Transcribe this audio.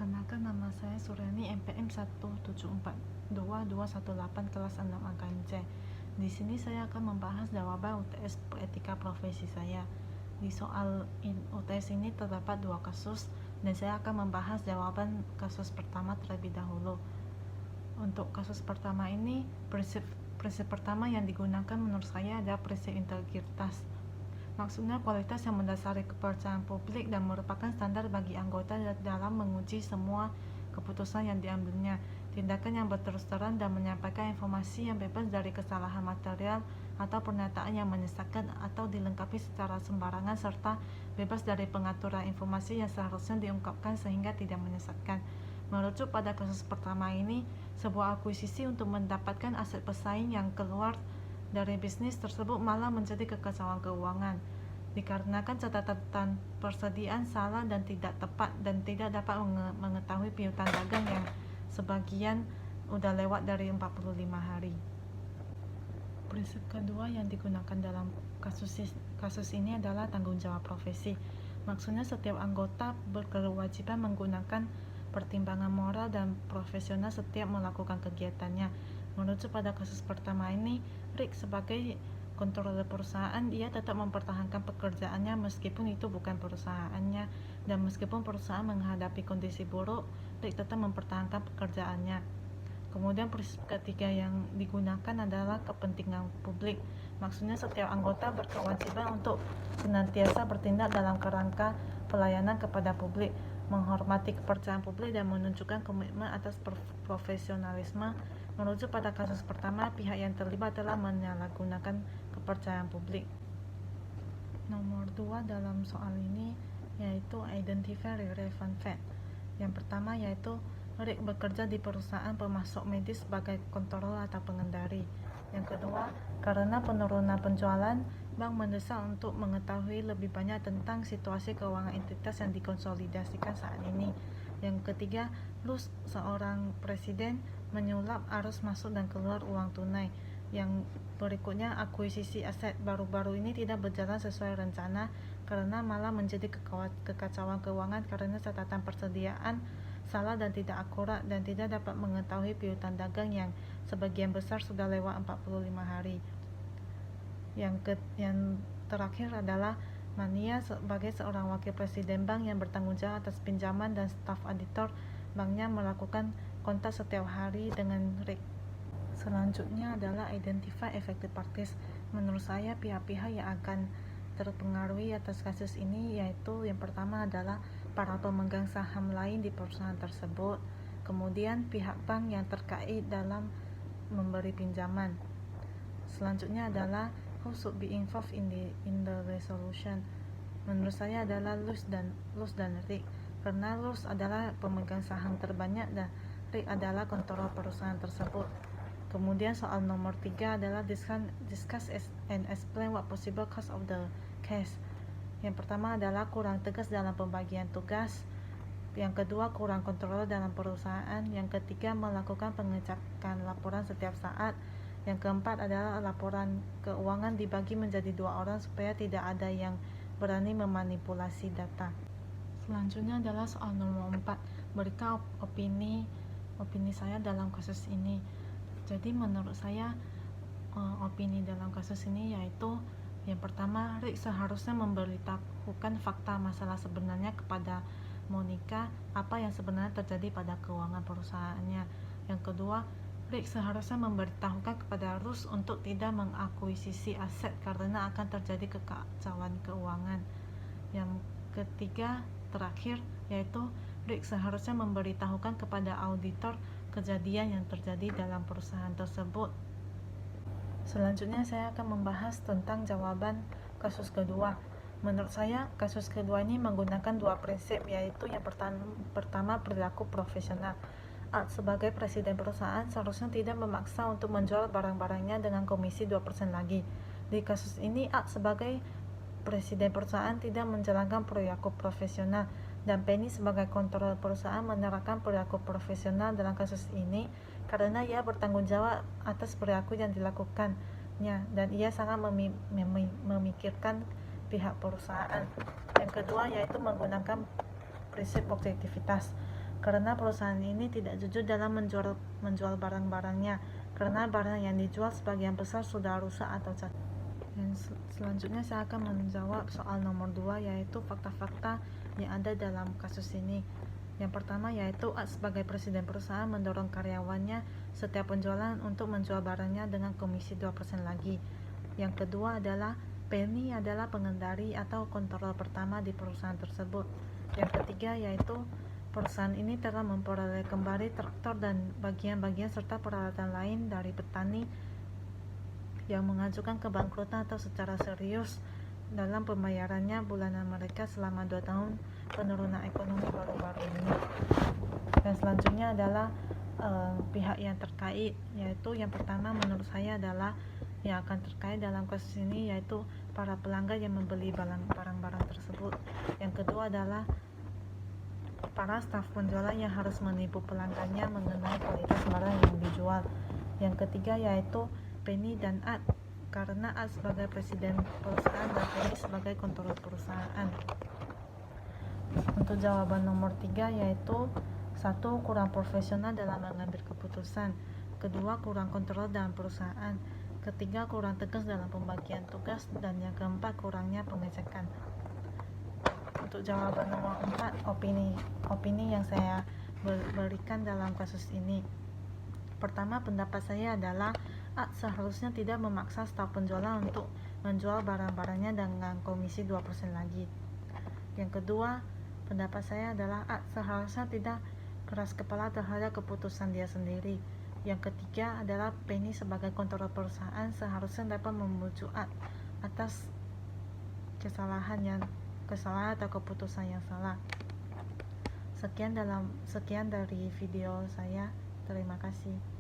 Perkenalkan, nama saya Suryani, NPM 1742218 kelas 6 angkatan C. Di sini saya akan membahas jawaban UTS etika profesi saya. Di soal UTS ini terdapat dua kasus dan saya akan membahas jawaban kasus pertama terlebih dahulu. Untuk kasus pertama ini, prinsip pertama yang digunakan menurut saya adalah prinsip integritas. Maksudnya kualitas yang mendasari kepercayaan publik dan merupakan standar bagi anggota dalam menguji semua keputusan yang diambilnya. Tindakan yang berterus terang dan menyampaikan informasi yang bebas dari kesalahan material atau pernyataan yang menyesatkan atau dilengkapi secara sembarangan, serta bebas dari pengaturan informasi yang seharusnya diungkapkan sehingga tidak menyesatkan. Merujuk pada kasus pertama ini, sebuah akuisisi untuk mendapatkan aset pesaing yang keluar dari bisnis tersebut malah menjadi kekacauan keuangan, dikarenakan catatan persediaan salah dan tidak tepat dan tidak dapat mengetahui piutang dagang yang sebagian udah lewat dari 45 hari. Prinsip kedua yang digunakan dalam kasus ini adalah tanggung jawab profesi. Maksudnya setiap anggota berkewajiban menggunakan pertimbangan moral dan profesional setiap melakukan kegiatannya. Merujuk pada kasus pertama ini, Rick sebagai kontroler perusahaan, dia tetap mempertahankan pekerjaannya meskipun itu bukan perusahaannya, dan meskipun perusahaan menghadapi kondisi buruk, Rick tetap mempertahankan pekerjaannya. Kemudian prinsip ketiga yang digunakan adalah kepentingan publik. Maksudnya setiap anggota berkewajiban untuk senantiasa bertindak dalam kerangka pelayanan kepada publik, menghormati kepercayaan publik dan menunjukkan komitmen atas profesionalisme. Merujuk pada kasus pertama, pihak yang terlibat telah menyalahgunakan kepercayaan publik. Nomor 2 dalam soal ini yaitu identify relevant fact. Yang pertama yaitu Rick bekerja di perusahaan pemasok medis sebagai kontrol atau pengendali. Yang kedua, karena penurunan penjualan, bank mendesak untuk mengetahui lebih banyak tentang situasi keuangan entitas yang dikonsolidasikan saat ini. Yang ketiga, Luz, seorang presiden, menyulap arus masuk dan keluar uang tunai. Yang berikutnya, akuisisi aset baru-baru ini tidak berjalan sesuai rencana karena malah menjadi kekacauan keuangan karena catatan persediaan salah dan tidak akurat dan tidak dapat mengetahui piutang dagang yang sebagian besar sudah lewat 45 hari. Yang terakhir adalah Mania sebagai seorang wakil presiden bank yang bertanggung jawab atas pinjaman dan staf auditor banknya melakukan kontak setiap hari dengan Rick. Selanjutnya adalah identify affected parties. Menurut saya pihak-pihak yang akan terpengaruhi atas kasus ini yaitu yang pertama adalah para pemegang saham lain di perusahaan tersebut, kemudian pihak bank yang terkait dalam memberi pinjaman. Selanjutnya adalah who should be involved in the resolution. Menurut saya adalah Luz dan Rick, karena Luz adalah pemegang saham terbanyak dan Rick adalah kontrol perusahaan tersebut. Kemudian soal nomor 3 adalah discuss and explain what possible cause of the case. Yang pertama adalah kurang tegas dalam pembagian tugas. Yang kedua, kurang kontrol dalam perusahaan. Yang ketiga, melakukan pengecekan laporan setiap saat. Yang keempat adalah laporan keuangan dibagi menjadi 2 orang supaya tidak ada yang berani memanipulasi data. Selanjutnya adalah soal nomor 4, berikan opini saya dalam kasus ini. Jadi menurut saya opini dalam kasus ini yaitu yang pertama, Rick seharusnya memberitahukan fakta masalah sebenarnya kepada Monica, apa yang sebenarnya terjadi pada keuangan perusahaannya. Yang kedua, Rick seharusnya memberitahukan kepada Luz untuk tidak mengakuisisi aset karena akan terjadi kekacauan keuangan. Yang ketiga, terakhir, yaitu Rick seharusnya memberitahukan kepada auditor kejadian yang terjadi dalam perusahaan tersebut. Selanjutnya saya akan membahas tentang jawaban kasus kedua. Menurut saya, kasus kedua ini menggunakan 2 prinsip, yaitu yang pertama perilaku profesional. Art sebagai presiden perusahaan seharusnya tidak memaksa untuk menjual barang-barangnya dengan komisi 2% lagi. Di kasus ini, Art sebagai presiden perusahaan tidak menjalankan perilaku profesional, dan Penny sebagai kontrol perusahaan menerapkan perilaku profesional dalam kasus ini karena ia bertanggung jawab atas perilaku yang dilakukannya dan ia sangat memikirkan pihak perusahaan. Yang kedua yaitu menggunakan prinsip objektivitas. karena perusahaan ini tidak jujur dalam menjual barang-barangnya, karena barang yang dijual sebagian besar sudah rusak atau cacat. Dan selanjutnya saya akan menjawab soal nomor 2, yaitu fakta-fakta yang ada dalam kasus ini. Yang pertama yaitu sebagai presiden perusahaan mendorong karyawannya setiap penjualan untuk menjual barangnya dengan komisi 2% lagi. Yang kedua adalah Penny adalah pengendali atau kontrol pertama di perusahaan tersebut. Yang ketiga yaitu perusahaan ini telah memperoleh kembali traktor dan bagian-bagian serta peralatan lain dari petani yang mengajukan kebangkrutan atau secara serius dalam pembayarannya bulanan mereka selama 2 tahun penurunan ekonomi baru-baru ini. Dan selanjutnya adalah pihak yang terkait, yaitu yang pertama menurut saya adalah yang akan terkait dalam kasus ini yaitu para pelanggan yang membeli barang-barang tersebut. Yang kedua adalah para staf penjualan yang harus menipu pelanggannya mengenai kualitas barang yang dijual. Yang ketiga yaitu Penny dan Ad, karena Ad sebagai presiden perusahaan dan Penny sebagai kontrol perusahaan. Untuk jawaban nomor 3 yaitu 1. Kurang profesional dalam mengambil keputusan. Kedua, kurang kontrol dalam perusahaan. Ketiga, kurang tegas dalam pembagian tugas. Dan yang keempat, kurangnya pengecekan. Untuk jawaban nomor 4, opini yang saya berikan dalam kasus ini. Pertama, pendapat saya adalah seharusnya tidak memaksa staf penjualan untuk menjual barang-barangnya dengan komisi 2% lagi. Yang kedua, pendapat saya adalah seharusnya tidak keras kepala terhadap keputusan dia sendiri. Yang ketiga adalah Penny sebagai kontrol perusahaan seharusnya dapat membujuk atas kesalahan atau keputusan yang salah. Sekian dari video saya. Terima kasih.